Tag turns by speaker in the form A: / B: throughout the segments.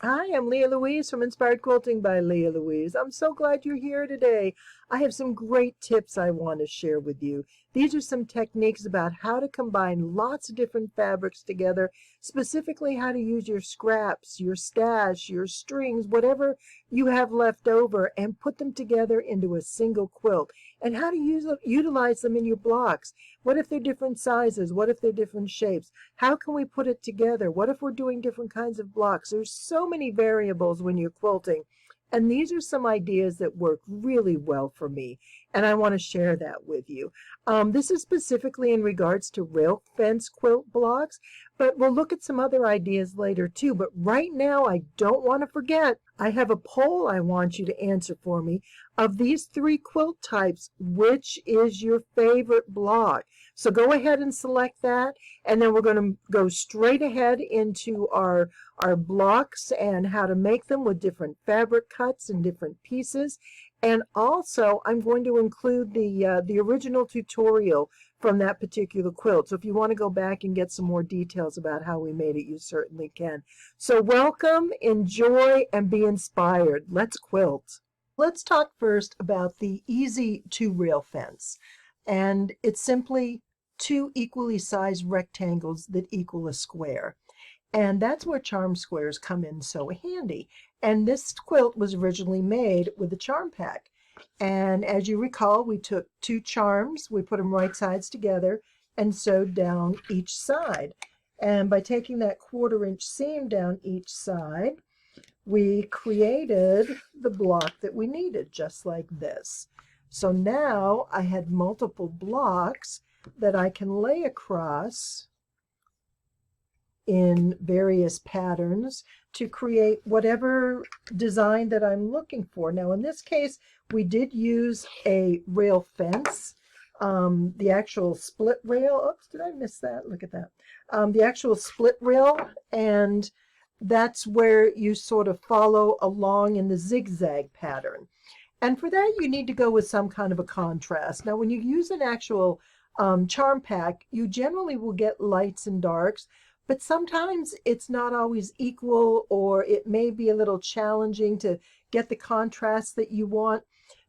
A: Hi, I'm Leah Louise from Inspired Quilting by Leah Louise. I'm so glad you're here today. I have some great tips I want to share with you. These are some techniques about how to combine lots of different fabrics together, specifically how to use your scraps, your stash, your strings, whatever you have left over, and put them together into a single quilt, and how to utilize them in your blocks. What if they're different sizes? What if they're different shapes? How can we put it together? What if we're doing different kinds of blocks? There's so many variables when you're quilting. And these are some ideas that work really well for me. And I want to share that with you. This is specifically in regards to rail fence quilt blocks, but we'll look at some other ideas later too. But right now, I don't want to forget, I have a poll I want you to answer for me. Of these three quilt types, which is your favorite block? So go ahead and select that, and then we're going to go straight ahead into our blocks and how to make them with different fabric cuts and different pieces. And also, I'm going to include the original tutorial from that particular quilt. So if you want to go back and get some more details about how we made it, you certainly can. So welcome, enjoy, and be inspired. Let's quilt. Let's talk first about the easy two-rail fence. And it's simply two equally sized rectangles that equal a square. And that's where charm squares come in so handy. And this quilt was originally made with a charm pack. And as you recall, we took two charms, we put them right sides together and sewed down each side. And by taking that 1/4 inch seam down each side, we created the block that we needed, just like this. So now I had multiple blocks that I can lay across in various patterns to create whatever design that I'm looking for. Now in this case, we did use a rail fence, the actual split rail. Oops, did I miss that? Look at that. The actual split rail, and that's where you sort of follow along in the zigzag pattern. And for that, you need to go with some kind of a contrast. Now, when you use an actual charm pack, you generally will get lights and darks, but sometimes it's not always equal, or it may be a little challenging to get the contrast that you want.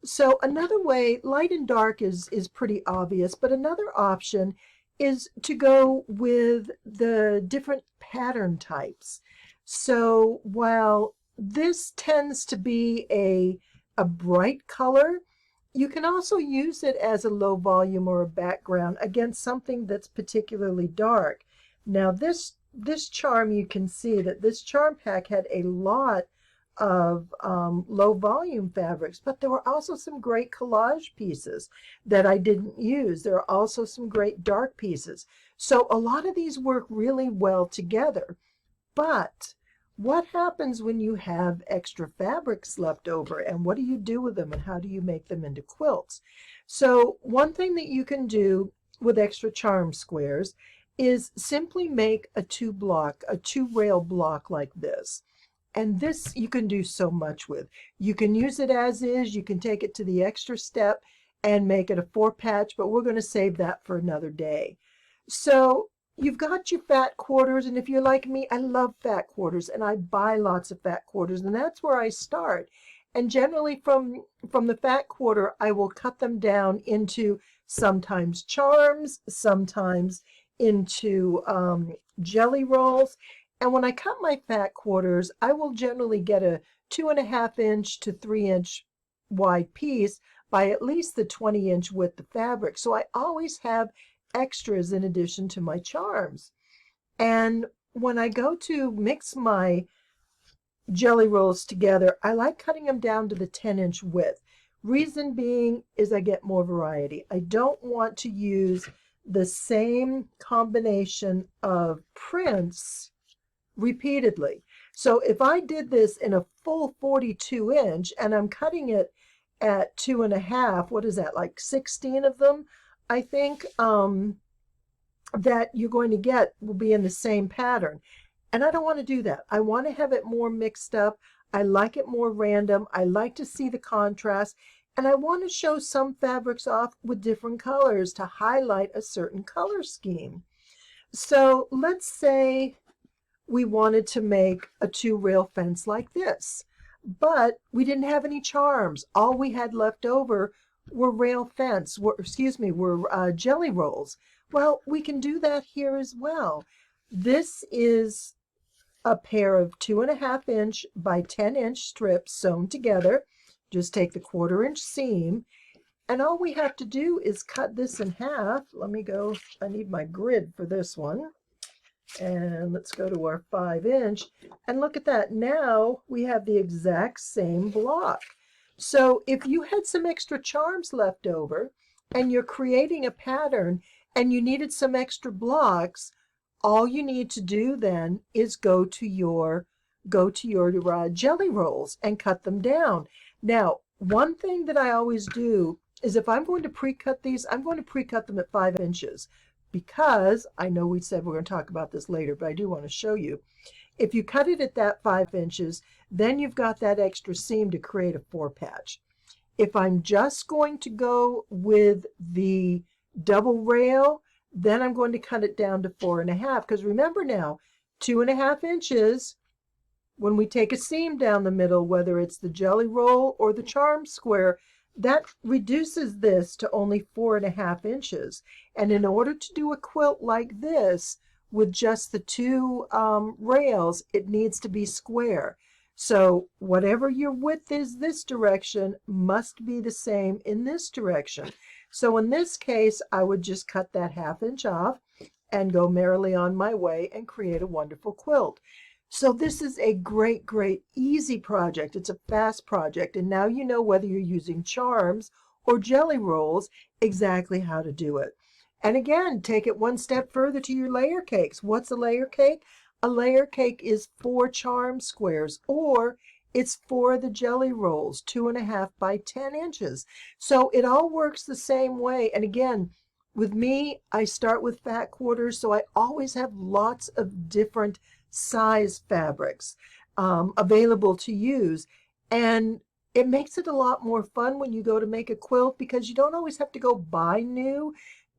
A: So another way, light and dark is pretty obvious, but another option is to go with the different pattern types. So while this tends to be a bright color, you can also use it as a low volume or a background against something that's particularly dark. Now this charm, you can see that this charm pack had a lot of low volume fabrics, but there were also some great collage pieces that I didn't use. There are also some great dark pieces. So a lot of these work really well together. But what happens when you have extra fabrics left over, and what do you do with them, and how do you make them into quilts? So one thing that you can do with extra charm squares is simply make a two-rail block like this. And this you can do so much with. You can use it as is, you can take it to the extra step and make it a 4-patch, but we're going to save that for another day. So you've got your fat quarters, and if you're like me, I love fat quarters, and I buy lots of fat quarters, and that's where I start. And generally from the fat quarter, I will cut them down into sometimes charms, sometimes into jelly rolls. And when I cut my fat quarters, I will generally get a 2.5-inch to 3-inch wide piece by at least the 20-inch width of fabric. So I always have extras in addition to my charms. And when I go to mix my jelly rolls together, I like cutting them down to the 10-inch width. Reason being is I get more variety. I don't want to use the same combination of prints repeatedly. So if I did this in a full 42-inch and I'm cutting it at 2.5, what is that, like 16 of them? I think that you're going to get will be in the same pattern. And I don't want to do that. I want to have it more mixed up. I like it more random. I like to see the contrast. And I want to show some fabrics off with different colors to highlight a certain color scheme. So let's say we wanted to make a 2-rail fence like this. But we didn't have any charms. All we had left over were jelly rolls. Well, we can do that here as well. This is a pair of 2.5-inch by 10-inch strips sewn together. Just take the 1/4-inch seam, and all we have to do is cut this in half. Let me go, I need my grid for this one. And let's go to our 5-inch, and look at that. Now we have the exact same block. So if you had some extra charms left over and you're creating a pattern and you needed some extra blocks, all you need to do then is go to your jelly rolls and cut them down. Now, one thing that I always do is if I'm going to pre-cut these, I'm going to pre-cut them at 5 inches. Because I know we said we're going to talk about this later, but I do want to show you. If you cut it at that 5 inches, then you've got that extra seam to create a 4-patch. If I'm just going to go with the double rail, then I'm going to cut it down to 4.5. Because remember now, 2.5 inches, when we take a seam down the middle, whether it's the jelly roll or the charm square, that reduces this to only 4.5 inches. And in order to do a quilt like this with just the 2 rails, it needs to be square. So whatever your width is this direction must be the same in this direction. So in this case, I would just cut that 1/2 inch off and go merrily on my way and create a wonderful quilt. So this is a great, great, easy project. It's a fast project. And now you know, whether you're using charms or jelly rolls, exactly how to do it. And again, take it one step further to your layer cakes. What's a layer cake? A layer cake is 4 charm squares, or it's 4 of the jelly rolls, 2.5 by 10 inches. So it all works the same way. And again, with me, I start with fat quarters, so I always have lots of different size fabrics available to use, and it makes it a lot more fun when you go to make a quilt, because you don't always have to go buy new.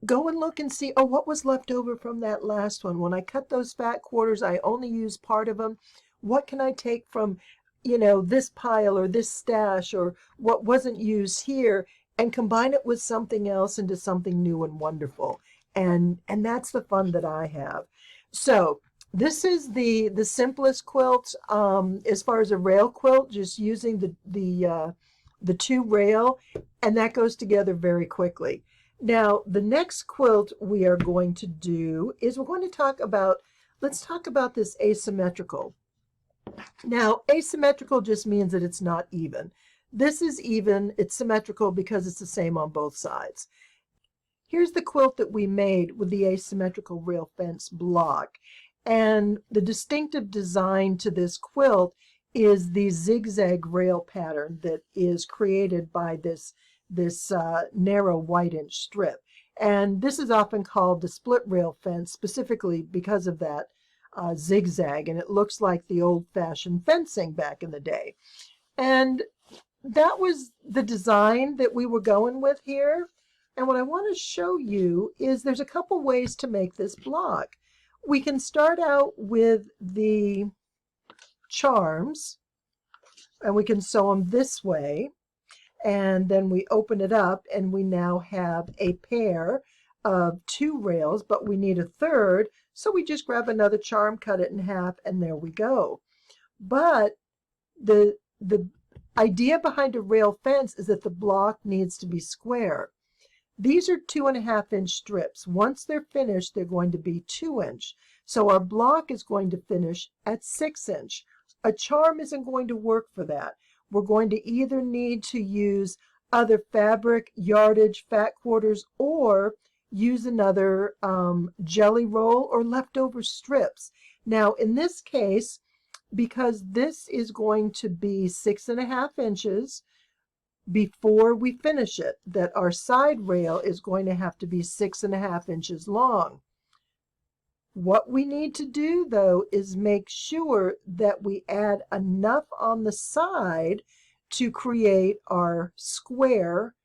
A: Go and look and see, oh, what was left over from that last one? When I cut those fat quarters, I only used part of them. What can I take from, this pile or this stash or what wasn't used here, and combine it with something else into something new and wonderful? And that's the fun that I have. So this is the simplest quilt as far as a rail quilt, just using the 2 rail, and that goes together very quickly. Now, the next quilt we are going to do is let's talk about this asymmetrical. Now, asymmetrical just means that it's not even. This is even, it's symmetrical because it's the same on both sides. Here's the quilt that we made with the asymmetrical rail fence block. And the distinctive design to this quilt is the zigzag rail pattern that is created by this narrow 1/8-inch strip. And this is often called the split rail fence, specifically because of that zigzag, and it looks like the old-fashioned fencing back in the day. And that was the design that we were going with here. And what I want to show you is there's a couple ways to make this block. We can start out with the charms, and we can sew them this way, and then we open it up, and we now have a pair of 2 rails, but we need a 3rd, so we just grab another charm, cut it in half, and there we go. But the idea behind a rail fence is that the block needs to be square. These are 2.5-inch strips. Once they're finished, they're going to be 2-inch. So our block is going to finish at 6-inch. A charm isn't going to work for that. We're going to either need to use other fabric, yardage, fat quarters, or use another jelly roll or leftover strips. Now, in this case, because this is going to be 6.5 inches, before we finish it, that our side rail is going to have to be 6.5 inches long. What we need to do, though, is make sure that we add enough on the side to create our square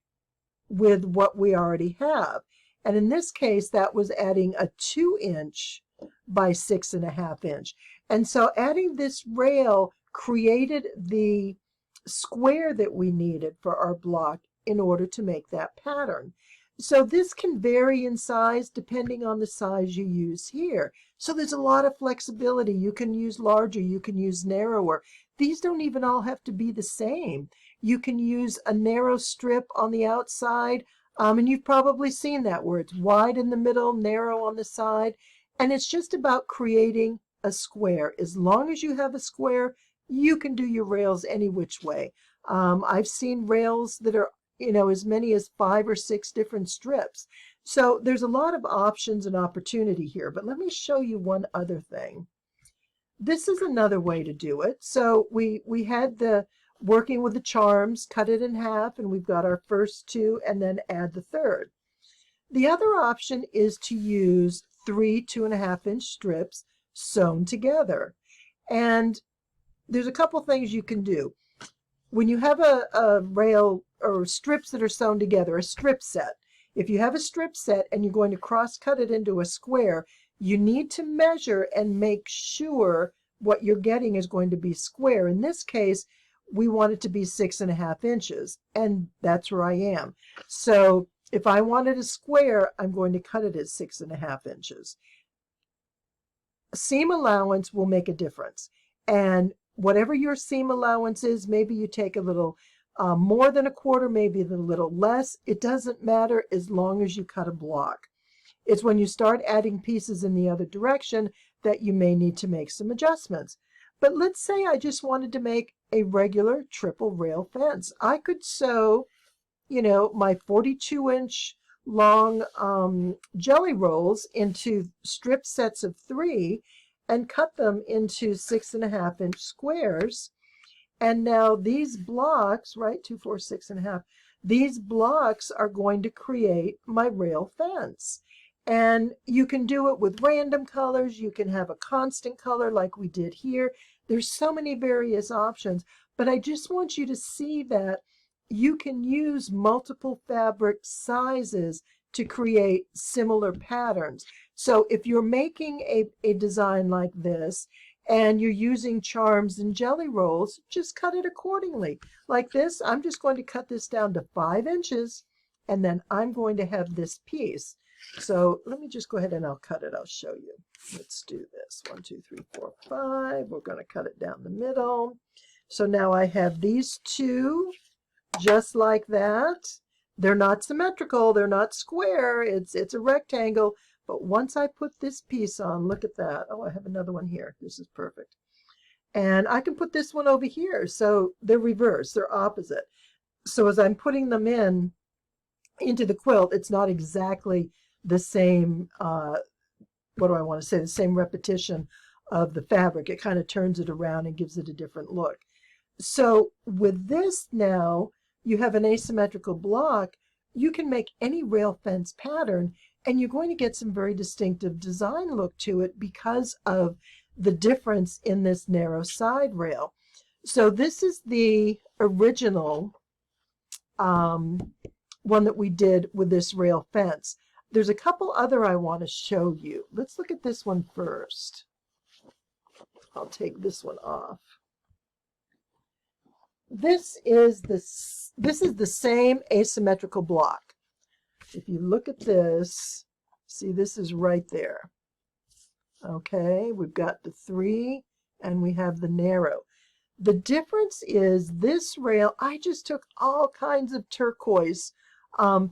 A: with what we already have. And in this case, that was adding a 2-inch by 6.5 inch. And so adding this rail created the square that we needed for our block in order to make that pattern. So this can vary in size depending on the size you use here. So there's a lot of flexibility. You can use larger, you can use narrower. These don't even all have to be the same. You can use a narrow strip on the outside, and you've probably seen that where it's wide in the middle, narrow on the side. And it's just about creating a square. As long as you have a square, you can do your rails any which way. I've seen rails that are, as many as 5 or 6 different strips. So there's a lot of options and opportunity here. But let me show you one other thing. This is another way to do it. So we had the working with the charms, cut it in half, and we've got our first 2, and then add the third. The other option is to use 3 2.5-inch strips sewn together. And there's a couple things you can do. When you have a rail or strips that are sewn together, a strip set, if you have a strip set and you're going to cross cut it into a square, you need to measure and make sure what you're getting is going to be square. In this case, we want it to be 6.5 inches, and that's where I am. So if I wanted a square, I'm going to cut it at 6.5 inches. Seam allowance will make a difference. And whatever your seam allowance is, maybe you take a little more than a quarter, maybe a little less. It doesn't matter as long as you cut a block. It's when you start adding pieces in the other direction that you may need to make some adjustments. But let's say I just wanted to make a regular triple rail fence. I could sew, my 42-inch long jelly rolls into strip sets of 3 and cut them into 6.5-inch squares. And now these blocks, right, 2, 4, 6.5, these blocks are going to create my rail fence. And you can do it with random colors. You can have a constant color like we did here. There's so many various options, but I just want you to see that you can use multiple fabric sizes to create similar patterns. So if you're making a design like this and you're using charms and jelly rolls, just cut it accordingly. Like this, I'm just going to cut this down to 5 inches, and then I'm going to have this piece. So let me just go ahead and I'll cut it. I'll show you. Let's do this. 1, 2, 3, 4, 5. We're going to cut it down the middle. So now I have these 2 just like that. They're not symmetrical. They're not square. It's a rectangle. But once I put this piece on, look at that. Oh, I have another one here. This is perfect. And I can put this one over here. So they're reversed. They're opposite. So as I'm putting them into the quilt, it's not exactly the same, what do I want to say, the same repetition of the fabric. It kind of turns it around and gives it a different look. So with this now, you have an asymmetrical block. You can make any rail fence pattern, and you're going to get some very distinctive design look to it because of the difference in this narrow side rail. So this is the original one that we did with this rail fence. There's a couple other I want to show you. Let's look at this one first. I'll take this one off. This is the same asymmetrical block. If you look at this, see, this is right there. Okay, we've got the 3 and we have the narrow. The difference is this rail, I just took all kinds of turquoise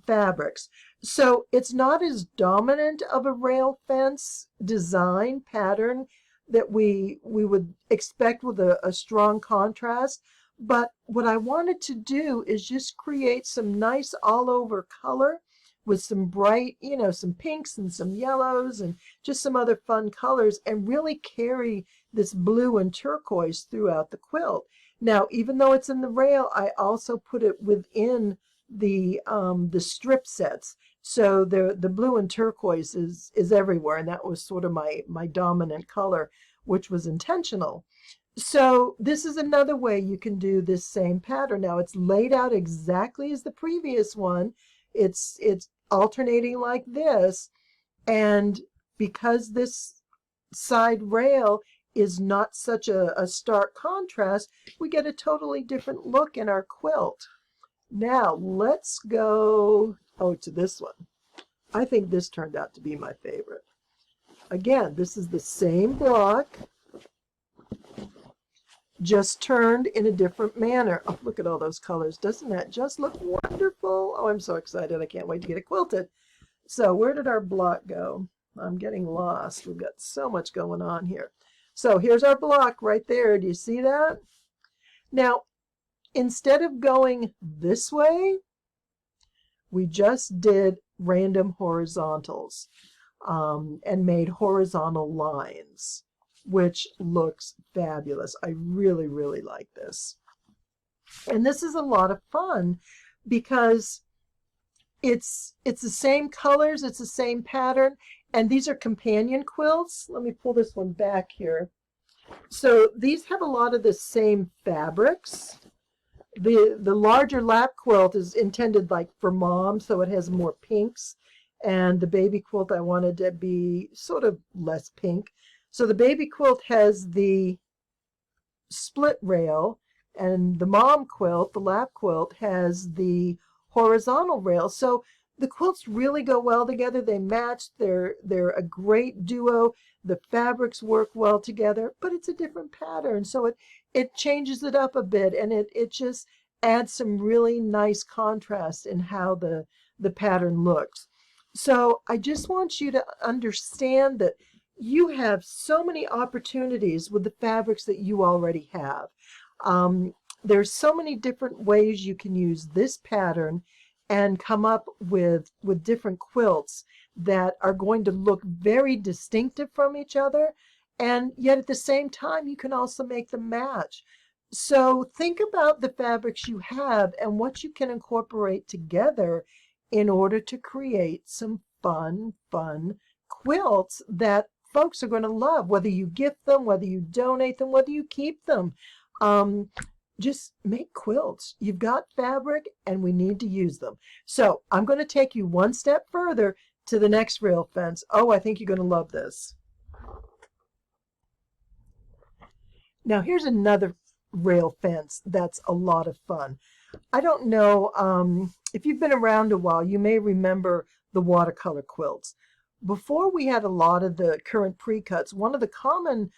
A: fabrics. So it's not as dominant of a rail fence design pattern that we would expect with a strong contrast. But what I wanted to do is just create some nice all over color with some bright, some pinks and some yellows and just some other fun colors, and really carry this blue and turquoise throughout the quilt. Now, even though it's in the rail, I also put it within the strip sets. So the blue and turquoise is everywhere, and that was sort of my dominant color, which was intentional. So this is another way you can do this same pattern. Now it's laid out exactly as the previous one. It's alternating like this, and because this side rail is not such a stark contrast, we get a totally different look in our quilt. Now let's go, to this one. I think this turned out to be my favorite. Again, this is the same block, just turned in a different manner. Oh, look at all those colors. Doesn't that just look wonderful? Oh, I'm so excited. I can't wait to get it quilted. So where did our block go? I'm getting lost. We've got so much going on here. So here's our block right there. Do you see that? Now, instead of going this way, we just did random horizontals and made horizontal lines, which looks fabulous. I really, really like this. And this is a lot of fun because it's the same colors, it's the same pattern, and these are companion quilts. Let me pull this one back here. So these have a lot of the same fabrics. The larger lap quilt is intended like for mom, so it has more pinks. And the baby quilt I wanted to be sort of less pink. So the baby quilt has the split rail, and the mom quilt, the lap quilt, has the horizontal rail. So the quilts really go well together. They match. They're a great duo. The fabrics work well together, but it's a different pattern. So it changes it up a bit, and it just adds some really nice contrast in how the pattern looks. So I just want you to understand that you have so many opportunities with the fabrics that you already have. There's so many different ways you can use this pattern and come up with different quilts that are going to look very distinctive from each other, and yet at the same time you can also make them match. So think about the fabrics you have and what you can incorporate together in order to create some fun quilts that folks are going to love, whether you gift them, whether you donate them, whether you keep them. Just make quilts. You've got fabric and we need to use them. So I'm going to take you one step further to the next rail fence. Oh, I think you're going to love this. Now here's another rail fence that's a lot of fun. I don't know if you've been around a while, you may remember the watercolor quilts. Before we had a lot of the current pre-cuts, one of the common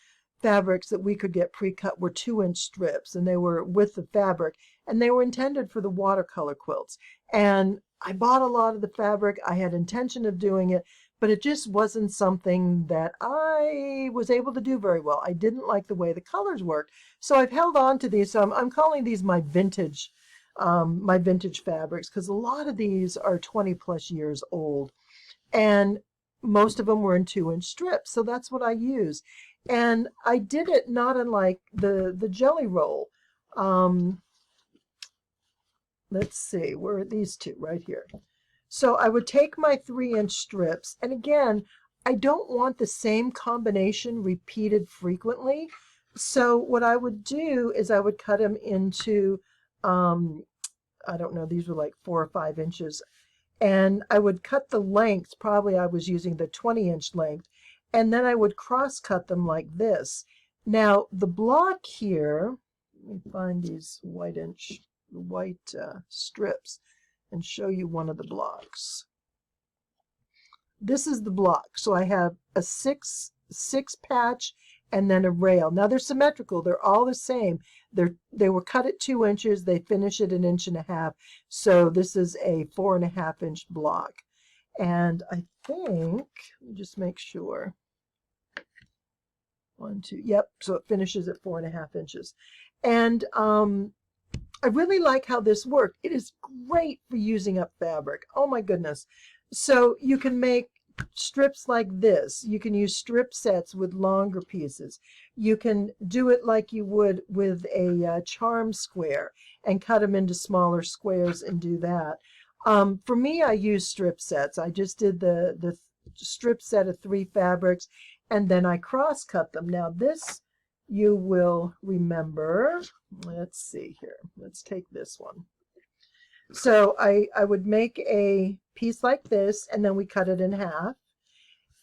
A: fabrics that we could get pre-cut were 2-inch strips, and they were with the fabric, and they were intended for the watercolor quilts. And I bought a lot of the fabric. I had intention of doing it, but it just wasn't something that I was able to do very well. I didn't like the way the colors worked, so I've held on to these. So I'm calling these my vintage fabrics, because a lot of these are 20 plus years old, and most of them were in 2-inch strips, so that's what I use. And I did it not unlike the jelly roll. Let's see, where are these two? Right here. So I would take my 3-inch strips, and again, I don't want the same combination repeated frequently. So what I would do is I would cut them into, I don't know, these were like 4 or 5 inches. And I would cut the length, probably I was using the 20-inch length, and then I would cross cut them like this. Now the block here, let me find these white strips and show you one of the blocks. This is the block. So I have a six patch and then a rail. Now they're symmetrical. They're all the same. They were cut at 2 inches. They finish at 1.5 inches. So this is a 4.5-inch block. And I think, let me just make sure. 1, 2, yep. So it finishes at 4.5 inches. And I really like how this worked. It is great for using up fabric. Oh my goodness. So you can make strips like this. You can use strip sets with longer pieces. You can do it like you would with a charm square and cut them into smaller squares and do that. For me, I use strip sets. I just did the strip set of 3 fabrics, and then I cross cut them. Now this you will remember. Let's see here. Let's take this one. So I would make a piece like this, and then we cut it in half.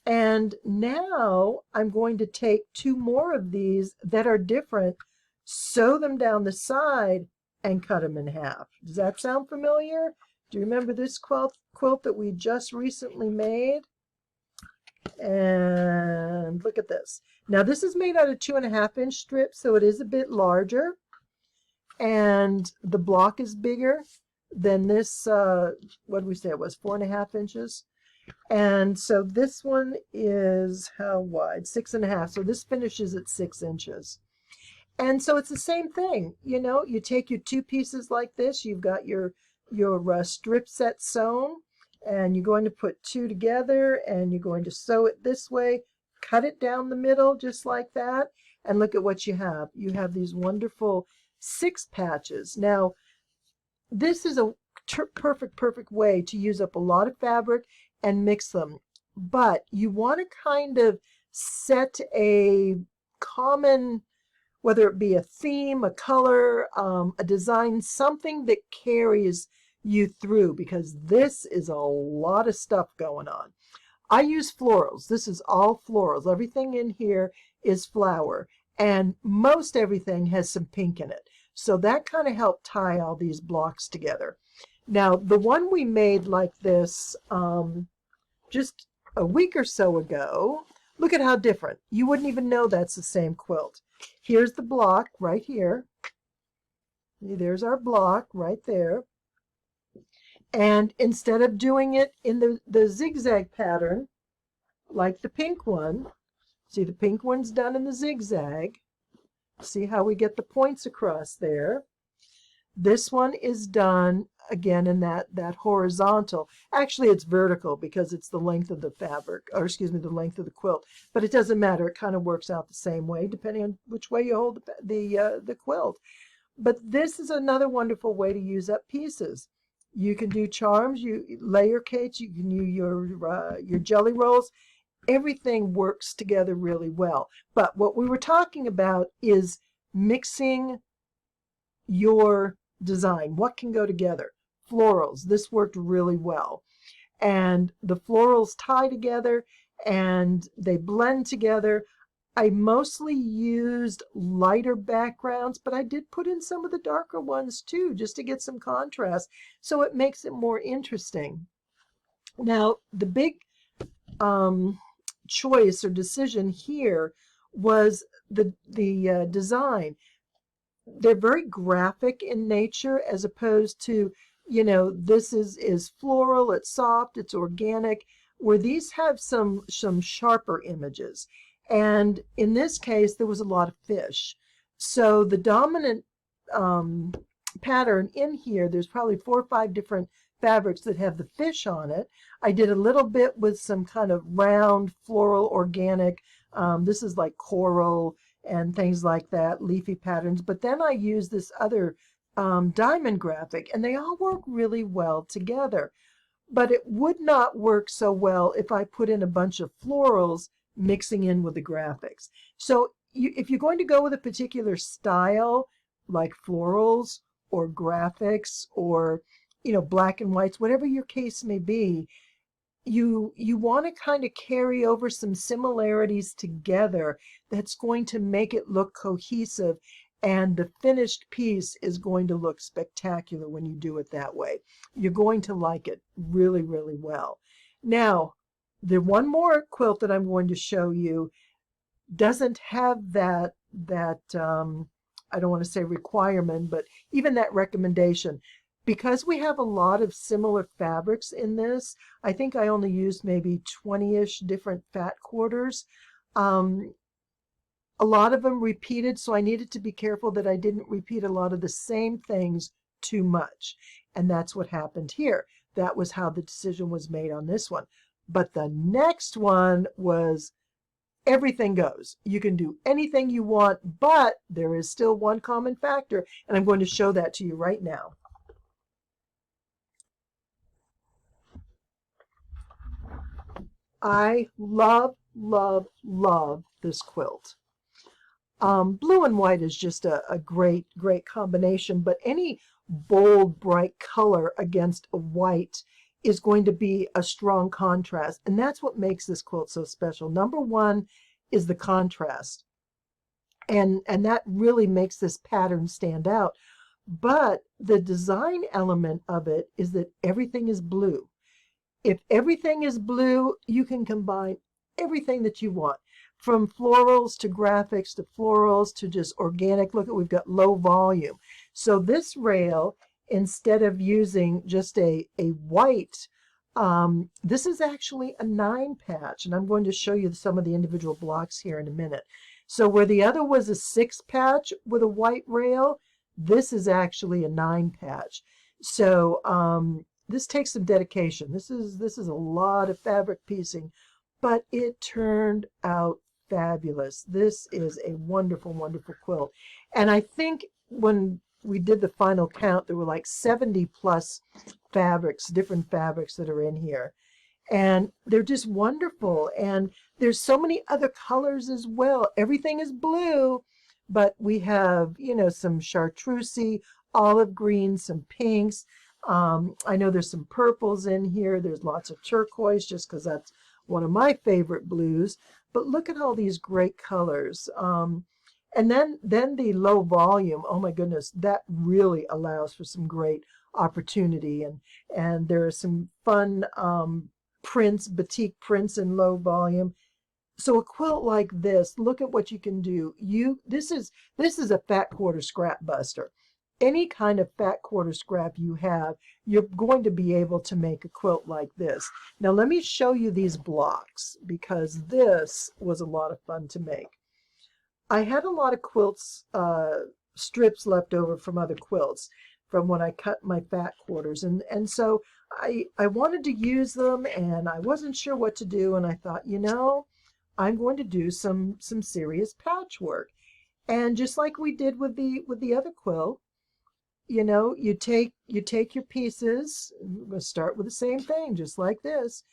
A: And now I'm going to take two more of these that are different, sew them down the side, and cut them in half. Does that sound familiar? Do you remember this quilt that we just recently made? And look at this. Now this is made out of 2.5-inch strips, so it is a bit larger. And the block is bigger than this, what did we say it was, 4.5 inches? And so this one is how wide? 6.5. So this finishes at 6 inches. And so it's the same thing. You know, you take your two pieces like this. You've got your strip set sewn, and you're going to put two together, and you're going to sew it this way, cut it down the middle just like that, and look at what you have. You have these wonderful 6 patches. Now, this is a perfect way to use up a lot of fabric and mix them. But you want to kind of set a common, whether it be a theme, a color, a design, something that carries you through, because this is a lot of stuff going on. I use florals. This is all florals. Everything in here is flower, and most everything has some pink in it. So that kind of helped tie all these blocks together. Now, the one we made like this just a week or so ago, look at how different. You wouldn't even know that's the same quilt. Here's the block right here. There's our block right there. And instead of doing it in the zigzag pattern, like the pink one, see the pink one's done in the zigzag. See how we get the points across there. This one is done again in that horizontal. Actually, it's vertical because it's the length of the fabric, or excuse me, the length of the quilt. But it doesn't matter. It kind of works out the same way depending on which way you hold the quilt. But this is another wonderful way to use up pieces. You can do charms, layer cakes, you can use your jelly rolls. Everything works together really well. But what we were talking about is mixing your design. What can go together? Florals. This worked really well. And the florals tie together and they blend together. I mostly used lighter backgrounds, but I did put in some of the darker ones too, just to get some contrast. So it makes it more interesting. Now, the big choice or decision here was the design. They're very graphic in nature, as opposed to, you know, this is floral, it's soft, it's organic, where these have some sharper images. And in this case, there was a lot of fish. So the dominant pattern in here, there's probably 4 or 5 different fabrics that have the fish on it. I did a little bit with some kind of round, floral, organic. This is like coral and things like that, leafy patterns. But then I used this other diamond graphic, and they all work really well together. But it would not work so well if I put in a bunch of florals mixing in with the graphics. So if you're going to go with a particular style, like florals or graphics or, you know, black and whites, whatever your case may be, you want to kind of carry over some similarities together that's going to make it look cohesive, and the finished piece is going to look spectacular when you do it that way. You're going to like it really, really well. Now, the one more quilt that I'm going to show you doesn't have that I don't want to say requirement, but even that recommendation. Because we have a lot of similar fabrics in this, I think I only used maybe 20-ish different fat quarters. A lot of them repeated, so I needed to be careful that I didn't repeat a lot of the same things too much. And that's what happened here. That was how the decision was made on this one. But the next one was everything goes. You can do anything you want, but there is still one common factor, and I'm going to show that to you right now. I love, love, love this quilt. Blue and white is just a great, great combination, but any bold, bright color against a white is going to be a strong contrast. And that's what makes this quilt so special. Number one is the contrast. And that really makes this pattern stand out. But the design element of it is that everything is blue. If everything is blue, you can combine everything that you want, from florals to graphics to florals to just organic. Look, we've got low volume. So this rail, instead of using just a white, this is actually a 9 patch, and I'm going to show you some of the individual blocks here in a minute. So where the other was a 6 patch with a white rail, this is actually a 9 patch. So this takes some dedication. This is a lot of fabric piecing, but it turned out fabulous. This is a wonderful, wonderful quilt. And I think when we did the final count, there were like 70 plus fabrics, different fabrics that are in here. And they're just wonderful. And there's so many other colors as well. Everything is blue, but we have, you know, some chartreusey, olive green, some pinks. I know there's some purples in here. There's lots of turquoise, just because that's one of my favorite blues. But look at all these great colors. And then the low volume, oh my goodness, that really allows for some great opportunity. And there are some fun prints, batik prints in low volume. So a quilt like this, look at what you can do. This is a fat quarter scrap buster. Any kind of fat quarter scrap you have, you're going to be able to make a quilt like this. Now let me show you these blocks, because this was a lot of fun to make. I had a lot of quilts, strips left over from other quilts from when I cut my fat quarters. And so I wanted to use them, and I wasn't sure what to do. And I thought, you know, I'm going to do some serious patchwork. And just like we did with the other quilt, you know, you take your pieces. We're going to start with the same thing, just like this.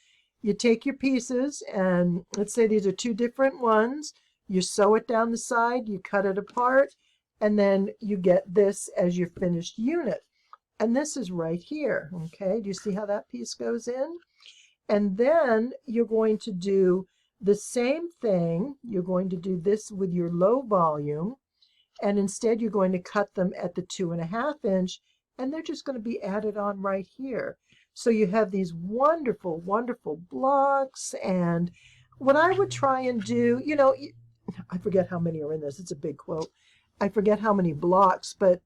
A: You take your pieces, and let's say these are 2 different ones. You sew it down the side, you cut it apart, and then you get this as your finished unit. And this is right here, okay? Do you see how that piece goes in? And then you're going to do the same thing. You're going to do this with your low volume, and instead you're going to cut them at the 2.5 inch, and they're just going to be added on right here. So you have these wonderful, wonderful blocks. And what I would try and do, you know, I forget how many are in this. It's a big quilt. I forget how many blocks, but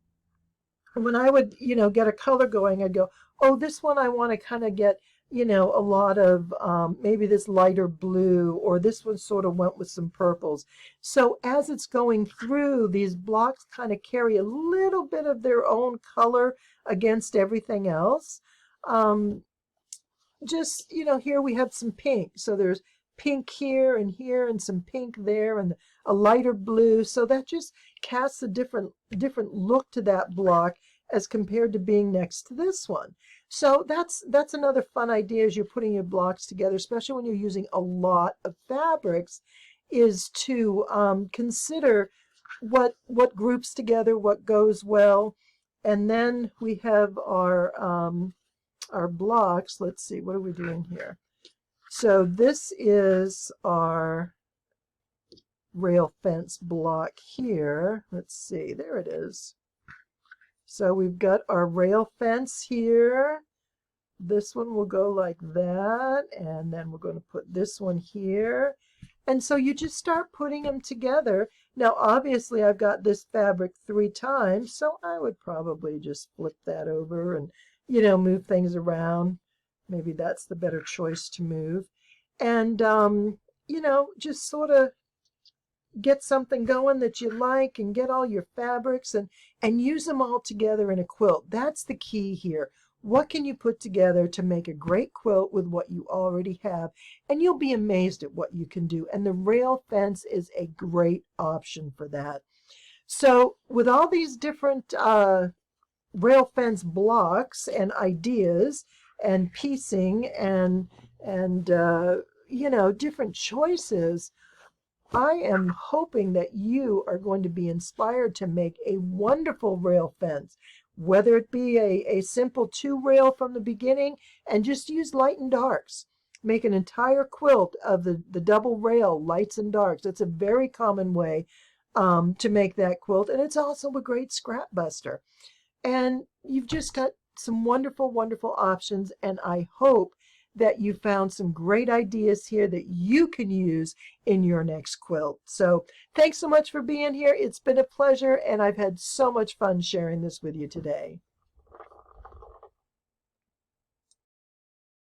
A: when I would, you know, get a color going, I'd go, oh, this one I want to kind of get, you know, a lot of maybe this lighter blue, or this one sort of went with some purples. So as it's going through, these blocks kind of carry a little bit of their own color against everything else. Just, you know, here we have some pink. So there's pink here and some pink there, and a lighter blue. So that just casts a different look to that block as compared to being next to this one. So that's another fun idea as you're putting your blocks together, especially when you're using a lot of fabrics, is to consider what groups together, what goes well. And then we have our blocks. Let's see, what are we doing here? So this is our rail fence block here. Let's see, there it is. So we've got our rail fence here. This one will go like that, and then we're going to put this one here. And so you just start putting them together. Now obviously I've got this fabric 3 times, so I would probably just flip that over and, you know, move things around. Maybe that's the better choice to move. And, you know, just sort of get something going that you like, and get all your fabrics and use them all together in a quilt. That's the key here. What can you put together to make a great quilt with what you already have? And you'll be amazed at what you can do. And the rail fence is a great option for that. So with all these different rail fence blocks and ideas and piecing and you know, different choices, I am hoping that you are going to be inspired to make a wonderful rail fence whether it be a simple 2 rail from the beginning, and just use light and darks. Make an entire quilt of the double rail lights and darks. It's a very common way to make that quilt, and it's also a great scrap buster. And you've just got some wonderful, wonderful options, and I hope that you found some great ideas here that you can use in your next quilt. So thanks so much for being here. It's been a pleasure, and I've had so much fun sharing this with you today.